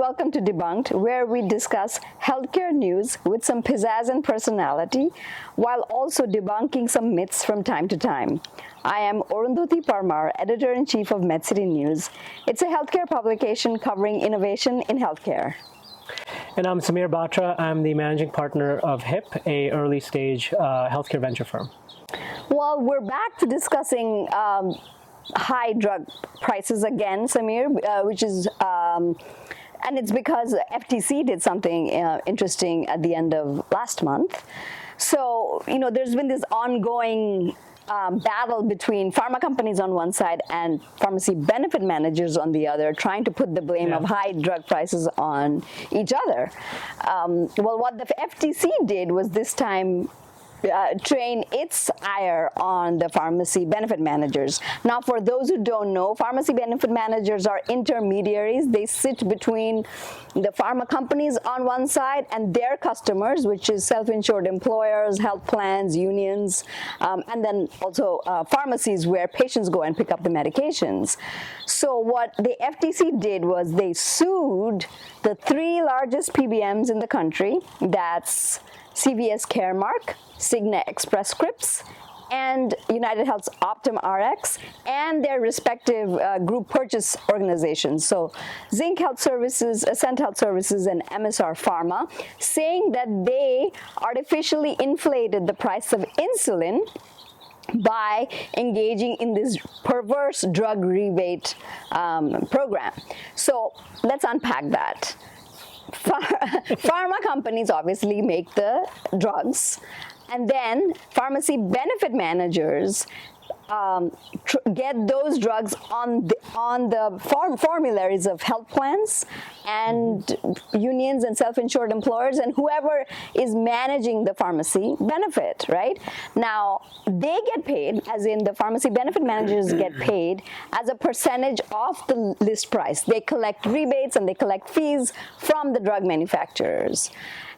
welcome to Debunked, where we discuss healthcare news with some pizzazz and personality, while also debunking some myths from time to time. I am Arundhati Parmar, Editor-in-Chief of MedCity News. It's a healthcare publication covering innovation in healthcare. And I'm Samir Batra. I'm the managing partner of HIP, a early-stage healthcare venture firm. Well, we're back to discussing high drug prices again, Samir, which is, and it's because FTC did something interesting at the end of last month. So, you know, there's been this ongoing battle between pharma companies on one side and pharmacy benefit managers on the other, trying to put the blame of high drug prices on each other. Well, what the FTC did was this time train its ire on the pharmacy benefit managers. Now, for those who don't know, pharmacy benefit managers are intermediaries. They sit between the pharma companies on one side and their customers, which is self-insured employers, health plans, unions, and then also pharmacies where patients go and pick up the medications. So what the FTC did was they sued the three largest PBMs in the country. That's CVS Caremark, Cigna Express Scripts, and United Health's Optum RX, and their respective group purchase organizations. So Zinc Health Services, Ascent Health Services, and MSR Pharma, saying that they artificially inflated the price of insulin by engaging in this perverse drug rebate program. So let's unpack that. Pharma companies obviously make the drugs, and then pharmacy benefit managers get those drugs on the formularies of health plans and unions and self-insured employers and whoever is managing the pharmacy benefit, right? Now, they get paid, as in the pharmacy benefit managers get paid as a percentage of the list price. They collect rebates and they collect fees from the drug manufacturers.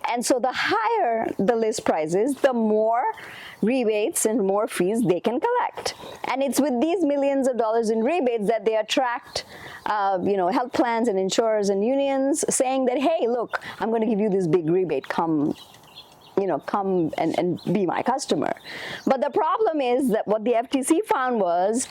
And so the higher the list price is, the more rebates and more fees they can collect. And it's with these millions of dollars in rebates that they attract health plans and insurers and unions, saying that, hey, look, I'm going to give you this big rebate, come and be my customer. But the problem is that what the FTC found was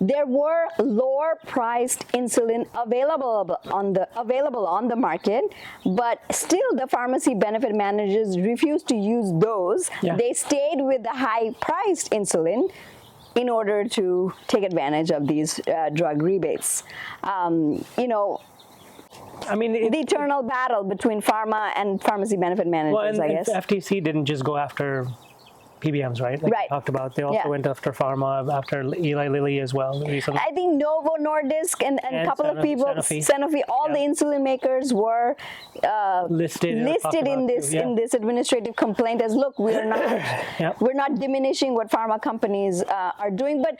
there were lower priced insulin available on the market, but still the pharmacy benefit managers refused to use those. Yeah. They stayed with the high priced insulin in order to take advantage of these drug rebates. I mean, the eternal battle between pharma and pharmacy benefit managers, I guess. FTC didn't just go after PBMs, right? Like we talked about. They also went after pharma, after Eli Lilly as well recently. I think Novo Nordisk and a couple of people, Sanofi, all the insulin makers were listed in this administrative complaint as, look, we're not diminishing what pharma companies are doing, but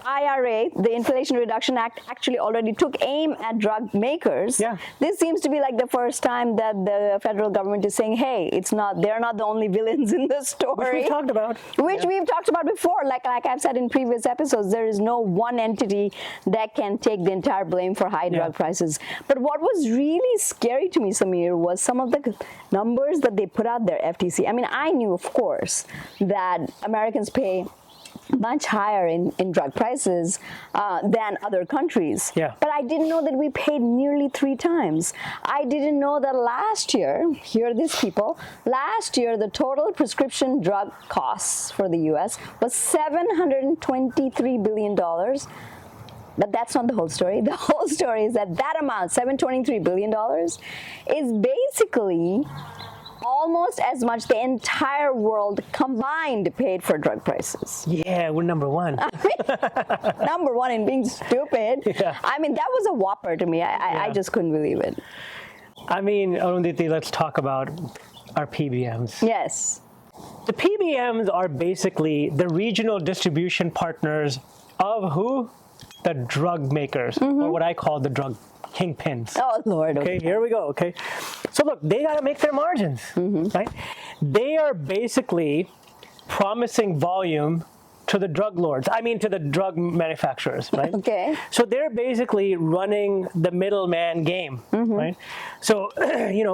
IRA, the Inflation Reduction Act, actually already took aim at drug makers. Yeah. This seems to be like the first time that the federal government is saying, hey, they're not the only villains in the story. Which we've talked about. We've talked about before. Like I've said in previous episodes, there is no one entity that can take the entire blame for high drug prices. But what was really scary to me, Samir, was some of the numbers that they put out there, FTC. I mean, I knew, of course, that Americans pay much higher in drug prices than other countries. Yeah. But I didn't know that we paid nearly 3 times. I didn't know that last year, hear this people, last year the total prescription drug costs for the US was $723 billion. But that's not the whole story. The whole story is that amount, $723 billion, is basically almost as much the entire world combined paid for drug prices. Yeah, we're number one. Number one in being stupid. Yeah. I mean, that was a whopper to me. I just couldn't believe it. I mean, Arundhati, let's talk about our PBMs. Yes. The PBMs are basically the regional distribution partners of who? The drug makers, or what I call the drug kingpins. Oh, Lord. Okay, here we go. Okay. So look, they got to make their margins, right? They are basically promising volume to the drug lords. I mean, to the drug manufacturers, right? Okay. So they're basically running the middleman game, right? So,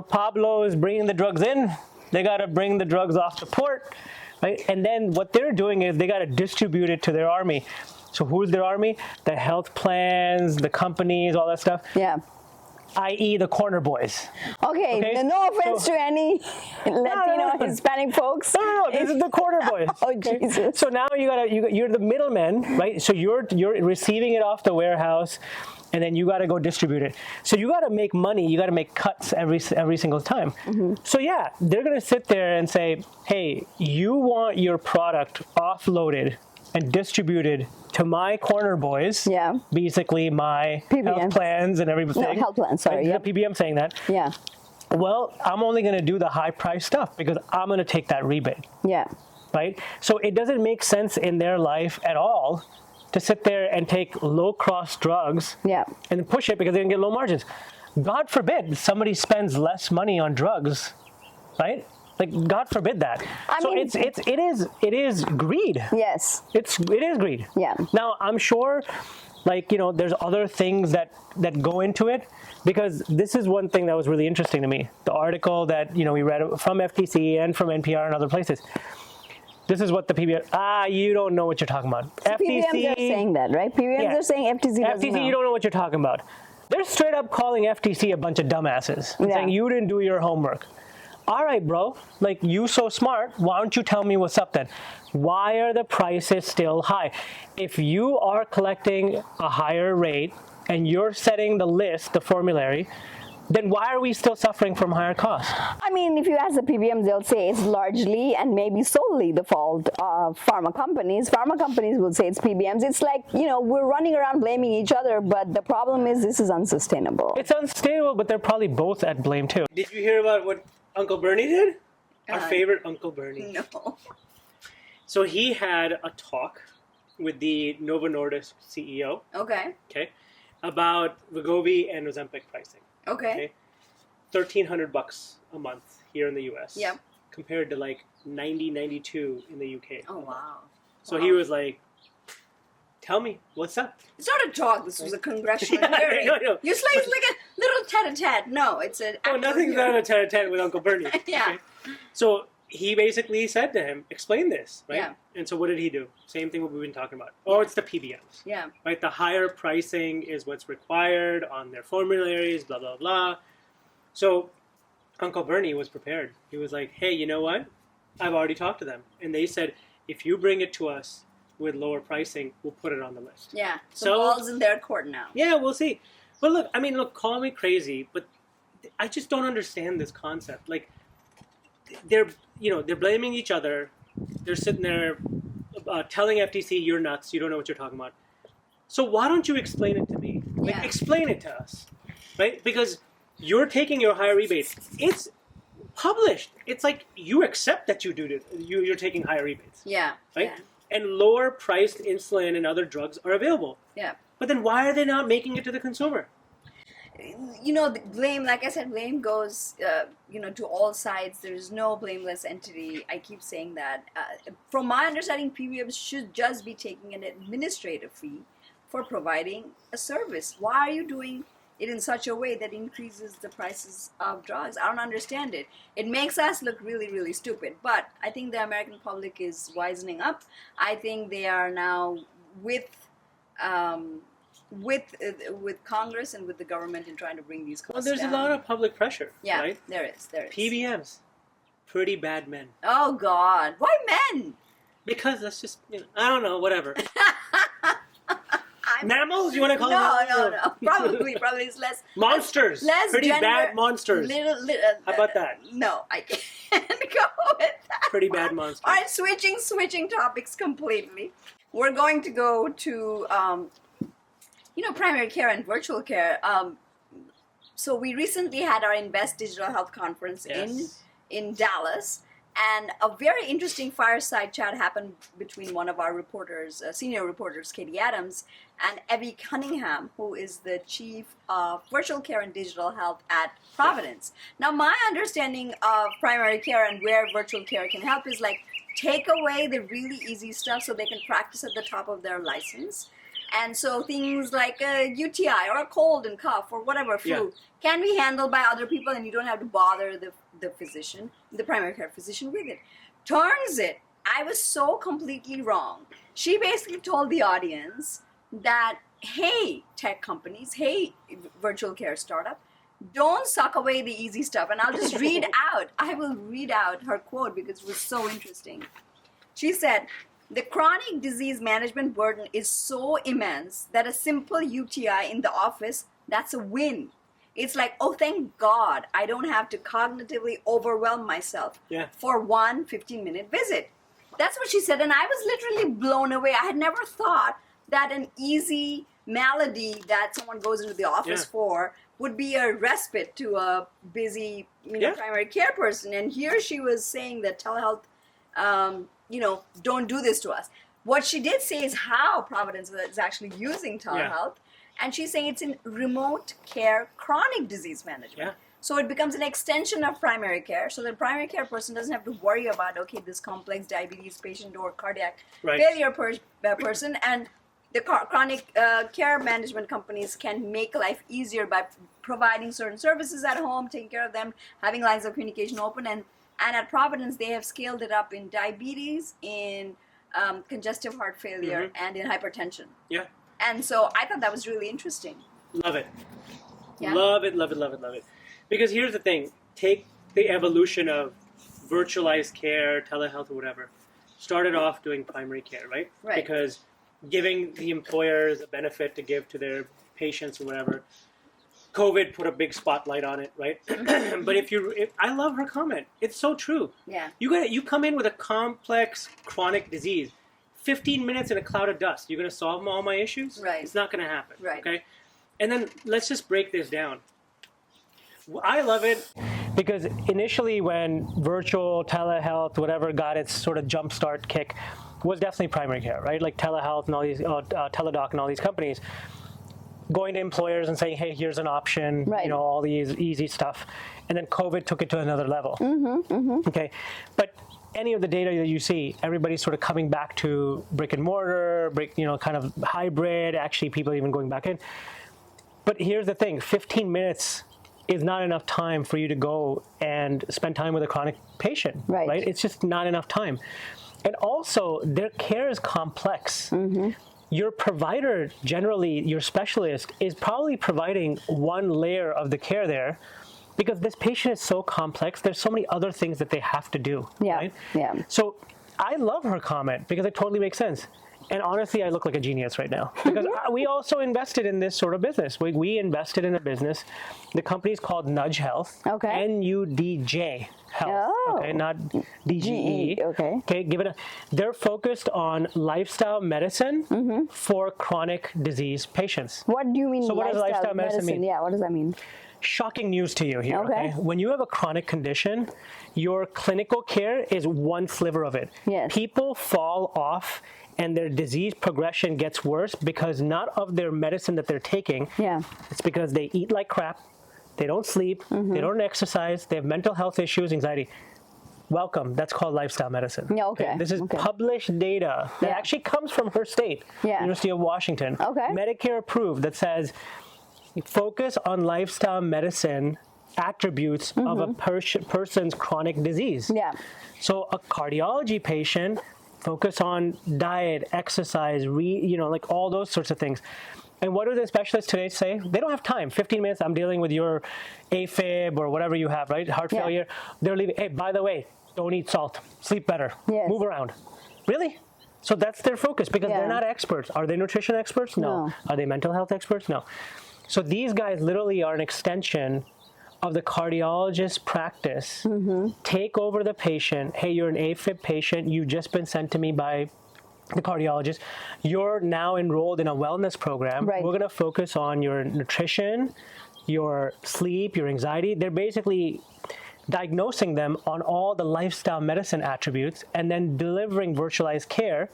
Pablo is bringing the drugs in. They got to bring the drugs off the port, right? And then what they're doing is they got to distribute it to their army. So who's their army? The health plans, the companies, all that stuff. Yeah. I.e. the corner boys. Okay. No offense to any Latino, Hispanic folks. No, this is the corner boys. Oh, Jesus. So now you're the middleman, right? So you're receiving it off the warehouse, and then you got to go distribute it. So you got to make money. You got to make cuts every single time. So yeah, they're going to sit there and say, hey, you want your product offloaded and distributed to my corner boys, basically my PBM. health plans and everything. No, health plans, sorry. The PBM saying that. Yeah. Well, I'm only going to do the high price stuff because I'm going to take that rebate. Yeah. Right? So it doesn't make sense in their life at all to sit there and take low-cost drugs and push it because they can get low margins. God forbid somebody spends less money on drugs, right? Like, God forbid that. It is greed. Yes. It is greed. Yeah. Now, I'm sure, there's other things that go into it, because this is one thing that was really interesting to me. The article that, we read from FTC and from NPR and other places. This is what the PBM, you don't know what you're talking about. So PBMs are saying that, right? PBMs are saying FTC doesn't know. You don't know what you're talking about. They're straight up calling FTC a bunch of dumbasses, saying you didn't do your homework. All right, bro, you so smart, why don't you tell me what's up then? Why are the prices still high? If you are collecting a higher rate and you're setting the list, the formulary, then why are we still suffering from higher costs? I mean, if you ask the PBMs, they'll say it's largely and maybe solely the fault of pharma companies. Pharma companies will say it's PBMs. It's like, we're running around blaming each other, but the problem is this is unsustainable. It's unsustainable, but they're probably both at blame too. Did you hear about what Uncle Bernie did? Our favorite Uncle Bernie. No. So he had a talk with the Novo Nordisk CEO. Okay. Okay. About Wegovy and Ozempic pricing. Okay. $1,300 a month here in the U.S. Yep. Compared to $92 in the U.K. Oh wow. So he was like, "Tell me what's up." It's not a talk. This was a congressional hearing. No. It's like a little tete-a-tete. No, it's an. Oh, nothing's done a tete-a-tete with Uncle Bernie. Yeah. Okay? So he basically said to him, "Explain this, right?" Yeah. And so what did he do? Same thing what we've been talking about. Oh, it's the PBMs. Yeah. Right. The higher pricing is what's required on their formularies. Blah blah blah. So Uncle Bernie was prepared. He was like, "Hey, you know what? I've already talked to them, and they said if you bring it to us with lower pricing, we'll put it on the list." Yeah. So the ball's in their court now. Yeah, we'll see. But look, call me crazy, but I just don't understand this concept. They're blaming each other. They're sitting there telling FTC, "You're nuts. You don't know what you're talking about." So why don't you explain it to me? Explain it to us, right? Because you're taking your higher rebate. It's published. It's like you accept that you do it. You're taking higher rebates. Yeah. Right. Yeah. And lower priced insulin and other drugs are available. Yeah. But then why are they not making it to the consumer? The blame, like I said, blame goes, to all sides. There's no blameless entity. I keep saying that. From my understanding, PBMs should just be taking an administrative fee for providing a service. Why are you doing it in such a way that increases the prices of drugs? I don't understand it. It makes us look really, really stupid. But I think the American public is wisening up. I think they are now with Congress and with the government in trying to bring these costs down. Well, there's a lot of public pressure. Yeah, right? There is. PBMs, pretty bad men. Oh God, why men? Because that's just I don't know, whatever. Mammals? You want to call them? No. Probably it's less monsters. Less pretty gender, bad monsters. How about that? No, I can't go with that. Pretty bad monsters. All right, switching topics completely. We're going to go to primary care and virtual care. So we recently had our Invest Digital Health Conference in Dallas. And a very interesting fireside chat happened between one of our reporters, senior reporters, Katie Adams, and Evie Cunningham, who is the chief of virtual care and digital health at Providence. Now, my understanding of primary care and where virtual care can help is like take away the really easy stuff so they can practice at the top of their license. And so things like a UTI or a cold and cough or whatever flu can be handled by other people, and you don't have to bother the physician, the primary care physician with it. Turns it, I was so completely wrong. She basically told the audience that, hey, tech companies, hey, virtual care startup, don't suck away the easy stuff. And I'll just read out, I will read out her quote because it was so interesting. She said, the chronic disease management burden is so immense that a simple UTI in the office, that's a win. It's like, oh, thank God, I don't have to cognitively overwhelm myself for one 15-minute visit. That's what she said, and I was literally blown away. I had never thought that an easy malady that someone goes into the office for would be a respite to a busy primary care person. And here she was saying that telehealth, don't do this to us. What she did say is how Providence is actually using telehealth. And she's saying it's in remote care chronic disease management. So it becomes an extension of primary care. So the primary care person doesn't have to worry about, okay, this complex diabetes patient or cardiac failure person. And the chronic care management companies can make life easier by providing certain services at home, taking care of them, having lines of communication open. And at Providence, they have scaled it up in diabetes, in congestive heart failure, and in hypertension. And so I thought that was really interesting. Love it. Love it, love it, love it, love it. Because here's the thing. Take the evolution of virtualized care, telehealth, or whatever. Started off doing primary care, right? Because giving the employers a benefit to give to their patients or whatever. COVID put a big spotlight on it, right? But I love her comment. It's so true. You come in with a complex chronic disease. 15 minutes in a cloud of dust. You're going to solve all my issues? It's not going to happen. Okay? And then let's just break this down. I love it because initially when virtual telehealth, whatever, got its sort of jumpstart kick was definitely primary care, right? Like telehealth and all these, Teladoc and all these companies going to employers and saying, hey, here's an option, all these easy stuff. And then COVID took it to another level. Okay? But any of the data that you see, everybody's sort of coming back to brick and mortar, kind of hybrid, actually people even going back in. But here's the thing, 15 minutes is not enough time for you to go and spend time with a chronic patient, right? It's just not enough time. And also, their care is complex. Your provider, generally your specialist, is probably providing one layer of the care there. Because this patient is so complex, there's so many other things that they have to do, right? So I love her comment because it totally makes sense. And honestly, I look like a genius right now. Because we also invested in this sort of business. We invested in a business. The company's called Nudge Health. Nudj Health. Okay, not DGE. Okay, they're focused on lifestyle medicine for chronic disease patients. What do you mean? So what does lifestyle medicine mean? Yeah, what does that mean? Shocking news to you here. Okay. When you have a chronic condition, your clinical care is one sliver of it. People fall off and their disease progression gets worse because not of their medicine that they're taking. It's because they eat like crap, they don't sleep, they don't exercise, they have mental health issues, anxiety. Welcome. That's called lifestyle medicine. This is published data that actually comes from her state, University of Washington. Medicare approved, that says focus on lifestyle medicine attributes of a person's chronic disease. So a cardiology patient, focus on diet, exercise, like all those sorts of things. And what do the specialists today say? They don't have time. 15 minutes, I'm dealing with your AFib or whatever you have, right? Heart failure. They're leaving. Hey, by the way, don't eat salt. Sleep better. Move around. Really? So that's their focus because they're not experts. Are they nutrition experts? No. Are they mental health experts? No. So these guys literally are an extension of the cardiologist's practice. Take over the patient. Hey, you're an AFib patient. You've just been sent to me by the cardiologist. You're now enrolled in a wellness program. We're going to focus on your nutrition, your sleep, your anxiety. They're basically diagnosing them on all the lifestyle medicine attributes, and then delivering virtualized care,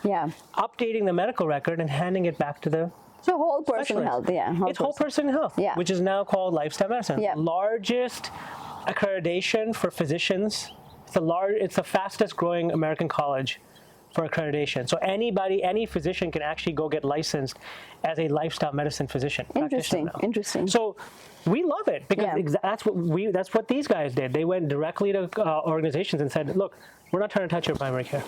updating the medical record, and handing it back to the so whole person health, it's whole person health, which is now called lifestyle medicine. Largest accreditation for physicians. It's the fastest growing American college for accreditation. So any physician can actually go get licensed as a lifestyle medicine physician. Interesting. So we love it because that's what these guys did. They went directly to organizations and said, look, we're not trying to touch your primary care.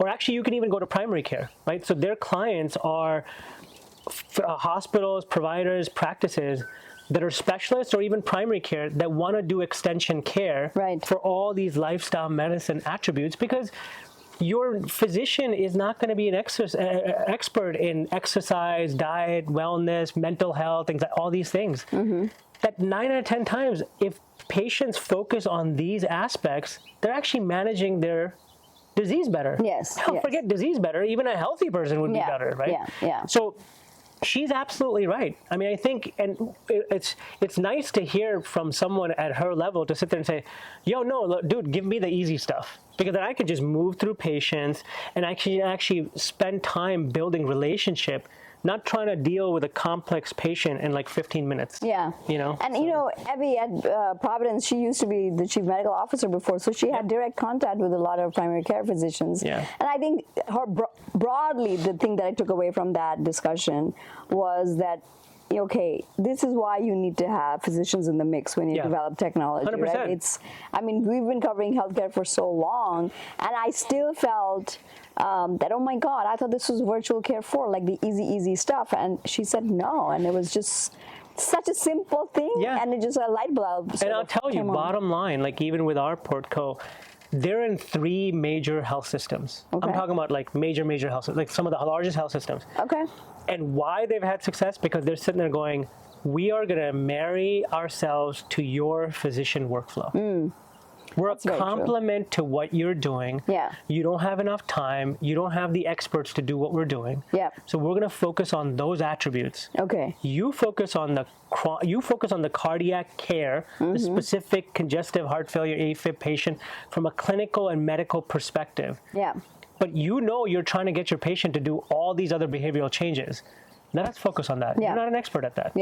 Or actually, you can even go to primary care, right? So their clients are hospitals, providers, practices that are specialists or even primary care that want to do extension care for all these lifestyle medicine attributes, because your physician is not going to be an expert in exercise, diet, wellness, mental health, things like all these things. That 9 out of 10 times, if patients focus on these aspects, they're actually managing their disease better. Forget disease better, even a healthy person would be better, right? So she's absolutely right. I mean, I think, and it's nice to hear from someone at her level to sit there and say, yo, no, look, dude, give me the easy stuff. Because then I could just move through patients and actually spend time building relationship, not trying to deal with a complex patient in like 15 minutes. You know? And you know, Evie at Providence, she used to be the chief medical officer before, so she had direct contact with a lot of primary care physicians. And I think her broadly, the thing that I took away from that discussion was that, okay, this is why you need to have physicians in the mix when you develop technology, 100%. right? I mean, we've been covering healthcare for so long, and I still felt that, oh my God, I thought this was virtual care for, like the easy stuff. And she said no, and it was just such a simple thing, and it just a light bulb. And I'll tell you, bottom line, like even with our Portco, they're in 3 major health systems. I'm talking about like major health systems, like some of the largest health systems. And why they've had success? Because they're sitting there going, we are going to marry ourselves to your physician workflow. We're a complement to what you're doing. You don't have enough time. You don't have the experts to do what we're doing. So we're going to focus on those attributes. You focus on the cardiac care, the specific congestive heart failure AFib patient from a clinical and medical perspective. But you know you're trying to get your patient to do all these other behavioral changes. Now let's focus on that. You're not an expert at that.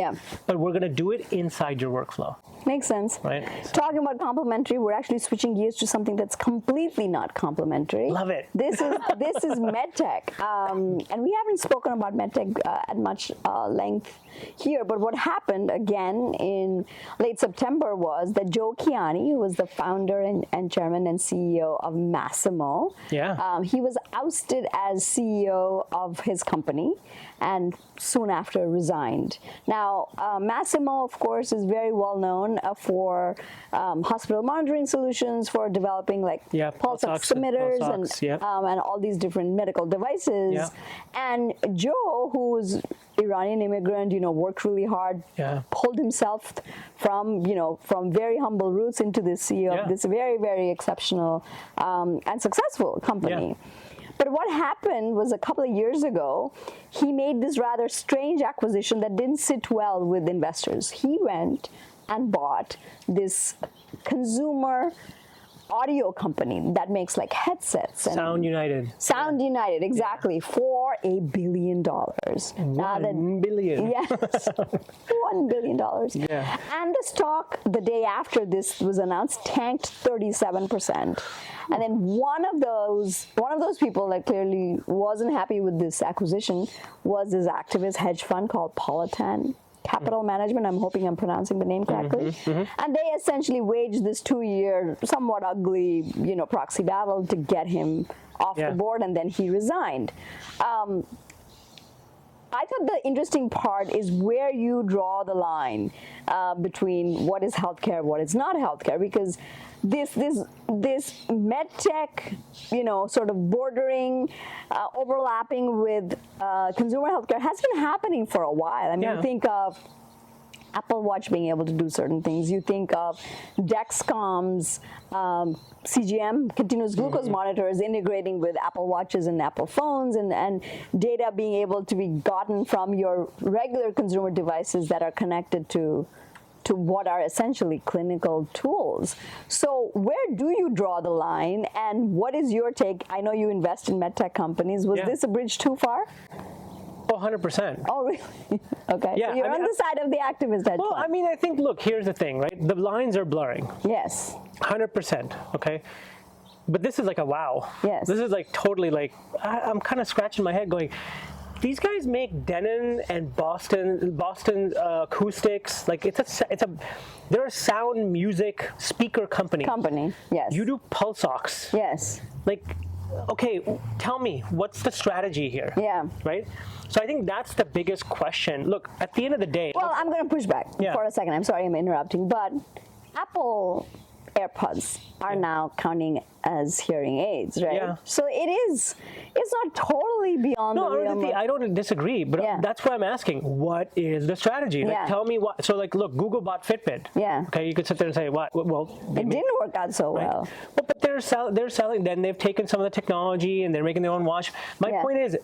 But we're going to do it inside your workflow. Makes sense. Right? Talking about complementary, we're actually switching gears to something that's completely not complementary. Love it. This is medtech, and we haven't spoken about medtech at much length here. But what happened again in late September was that Joe Chiani, who was the founder and chairman and CEO of Masimo, he was ousted as CEO of his company, and soon after resigned. Now, Masimo, of course, is very well known for hospital monitoring solutions, for developing like pulse oximeters and all these different medical devices. And Joe, who's Iranian immigrant, worked really hard, pulled himself from very humble roots into the CEO of this very, very exceptional and successful company. But what happened was a couple of years ago, he made this rather strange acquisition that didn't sit well with investors. He went and bought this consumer audio company that makes like headsets. And Sound United. Sound United, exactly, for $1 billion. $1 billion. Yes, $1 billion. And the stock, the day after this was announced, tanked 37%. And then one of those people that clearly wasn't happy with this acquisition was this activist hedge fund called Politan Capital Management. I'm hoping I'm pronouncing the name correctly. And they essentially waged this 2-year, somewhat ugly, proxy battle to get him off the board, and then he resigned. I thought the interesting part is where you draw the line between what is healthcare, what is not healthcare, because this medtech, sort of bordering, overlapping with consumer healthcare has been happening for a while. I mean, you think of Apple Watch being able to do certain things. You think of Dexcom's CGM, continuous glucose monitors, integrating with Apple Watches and Apple phones, and data being able to be gotten from your regular consumer devices that are connected to to what are essentially clinical tools. So where do you draw the line, and what is your take? I know you invest in medtech companies. Was this a bridge too far? Oh, 100%. Oh, really? Okay. Yeah, So you're on the side of the activist hedge Well, fund. I mean, I think, look, here's the thing, right? The lines are blurring. Yes. 100%, okay? But this is like a wow. Yes. This is like totally like, I'm kind of scratching my head going, these guys make Denon and Boston acoustics. Like they're a sound music speaker company. Yes. You do pulse ox. Yes. Like, okay, tell me, what's the strategy here? Yeah. Right? So I think that's the biggest question. Look, at the end of the day. Well, I'm going to push back for a second. I'm sorry I'm interrupting, but Apple AirPods are now counting as hearing aids, right? Yeah. So it's not totally beyond the realm of... I don't disagree, but that's why I'm asking, what is the strategy? Like, tell me what, so like, look, Google bought Fitbit. Yeah. Okay, you could sit there and say, what? Well, it didn't work out so well. Well, but they're selling, then they've taken some of the technology and they're making their own watch. My point is,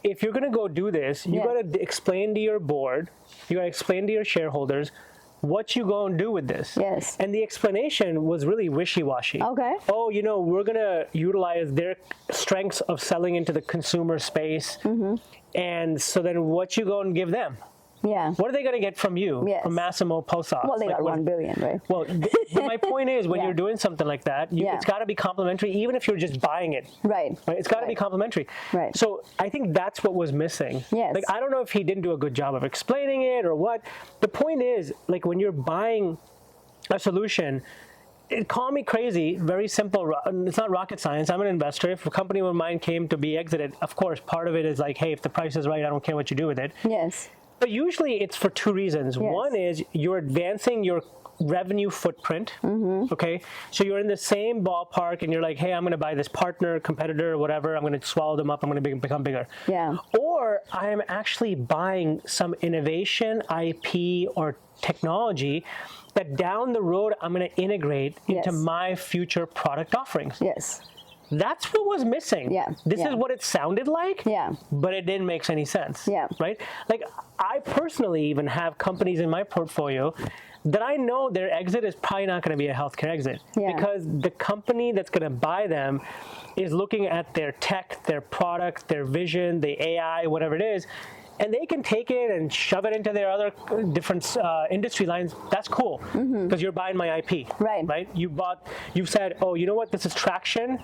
if you're going to go do this, you got to explain to your board, you got to explain to your shareholders what you going to do with this. Yes. And the explanation was really wishy-washy. Okay. Oh, we're going to utilize their strengths of selling into the consumer space. Mm-hmm. And so then what you going to give them? Yeah. What are they going to get from you, from Massimo Posadas? Well, they got $1 billion, right? Well, but my point is, when you're doing something like that, it's got to be complimentary, even if you're just buying it. Right. It's got to be complimentary. Right. So I think that's what was missing. Yes. Like, I don't know if he didn't do a good job of explaining it or what. The point is, like, when you're buying a solution, call me crazy, very simple. It's not rocket science. I'm an investor. If a company of mine came to be exited, of course, part of it is like, hey, if the price is right, I don't care what you do with it. Yes. But usually it's for two reasons. Yes. One is you're advancing your revenue footprint, okay? So you're in the same ballpark and you're like, hey, I'm going to buy this partner, competitor, whatever. I'm going to swallow them up. I'm going to become bigger. Yeah. Or I'm actually buying some innovation, IP, or technology that down the road I'm going to integrate into my future product offerings. Yes. That's what was missing. Yeah. This is what it sounded like. Yeah. But it didn't make any sense. Yeah. Right? Like, I personally even have companies in my portfolio that I know their exit is probably not going to be a healthcare exit. Yeah. Because the company that's going to buy them is looking at their tech, their product, their vision, the AI, whatever it is, and they can take it and shove it into their other different industry lines. That's cool, because you're buying my IP. Right. Right? You said, oh, you know what? This is traction.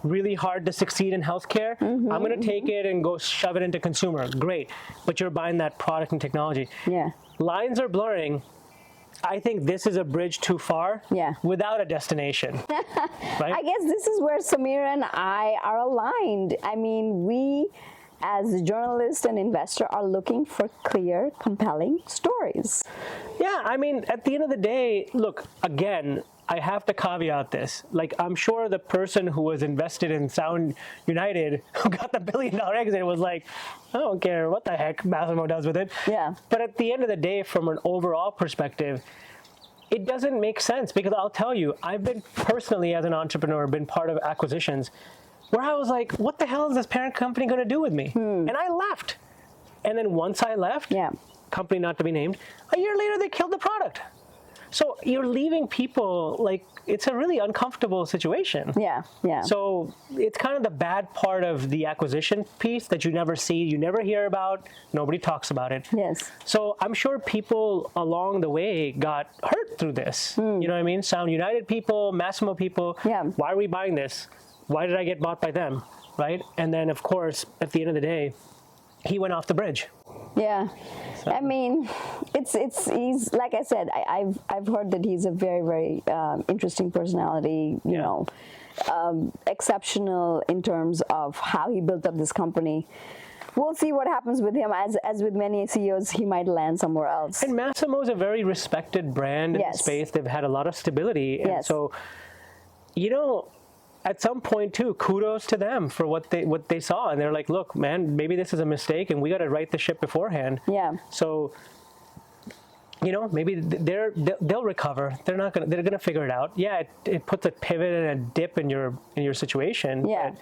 Really hard to succeed in healthcare. I'm going to take it and go shove it into consumer. Great. But you're buying that product and technology. Yeah. Lines are blurring. I think this is a bridge too far without a destination. Right? I guess this is where Samir and I are aligned. I mean, we as journalists and investor are looking for clear, compelling stories. Yeah, I mean, at the end of the day, look, again, I have to caveat this. Like, I'm sure the person who was invested in Sound United, who got the $1 billion exit, was like, I don't care what the heck Massimo does with it. Yeah. But at the end of the day, from an overall perspective, it doesn't make sense, because I'll tell you, I've been personally, as an entrepreneur, been part of acquisitions where I was like, what the hell is this parent company going to do with me? And I left. And then once I left, company not to be named, a year later they killed the product. So you're leaving people, like, it's a really uncomfortable situation. Yeah, yeah. So it's kind of the bad part of the acquisition piece that you never see, you never hear about, nobody talks about it. Yes. So I'm sure people along the way got hurt through this. You know what I mean? Sound United people, Massimo people. Yeah. Why are we buying this? Why did I get bought by them? Right? And then, of course, at the end of the day, he went off the bridge. Yeah, so. I mean, he's like I said, I've heard that he's a very, very interesting personality. You know, exceptional in terms of how he built up this company. We'll see what happens with him. As with many CEOs, he might land somewhere else. And Massimo is a very respected brand in the space. They've had a lot of stability, and so, you know, at some point too, kudos to them for what they saw, and they're like, look, man, maybe this is a mistake, and we got to right the ship beforehand. Yeah. So, you know, maybe they'll recover. They're gonna figure it out. Yeah, it puts a pivot and a dip in your situation. Yeah. But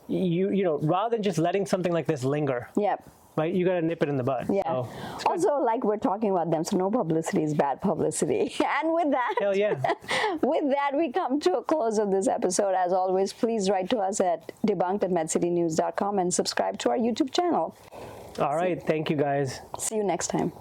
you know, rather than just letting something like this linger. Yep. right? You got to nip it in the bud. Yeah. So, it's good. Also, like we're talking about them, so no publicity is bad publicity. And with that, Hell yeah. with that, we come to a close of this episode. As always, please write to us at debunked@medcitynews.com and subscribe to our YouTube channel. All right. Thank you, guys. See you next time.